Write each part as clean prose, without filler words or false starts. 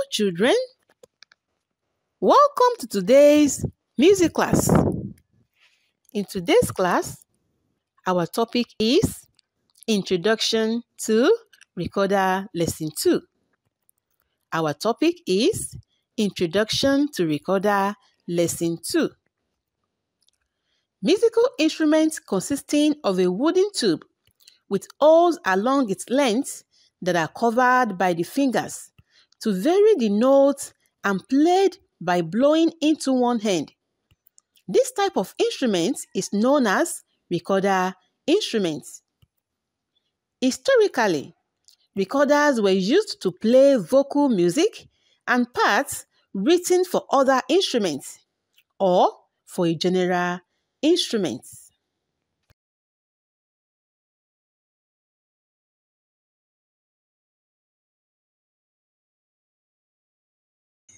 children, welcome to today's music class. In today's class, our topic is Introduction to Recorder Lesson 2. Our topic is Introduction to Recorder Lesson 2. Musical instruments consisting of a wooden tube with holes along its length that are covered by the fingers to vary the notes and played by blowing into one hand. This type of instrument is known as recorder instruments. Historically, recorders were used to play vocal music and parts written for other instruments or for a general instrument.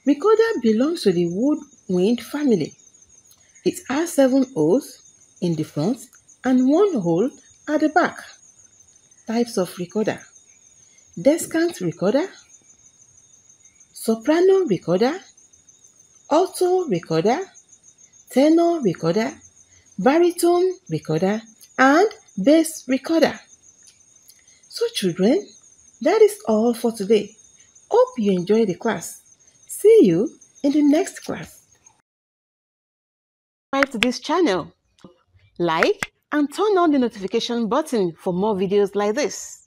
Recorder belongs to the woodwind family. It has 7 holes in the front and 1 hole at the back. Types of recorder: descant recorder, soprano recorder, alto recorder, tenor recorder, baritone recorder, and bass recorder. So children, that is all for today. Hope you enjoy the class. See you in the next class. Subscribe to this channel, like and turn on the notification button for more videos like this.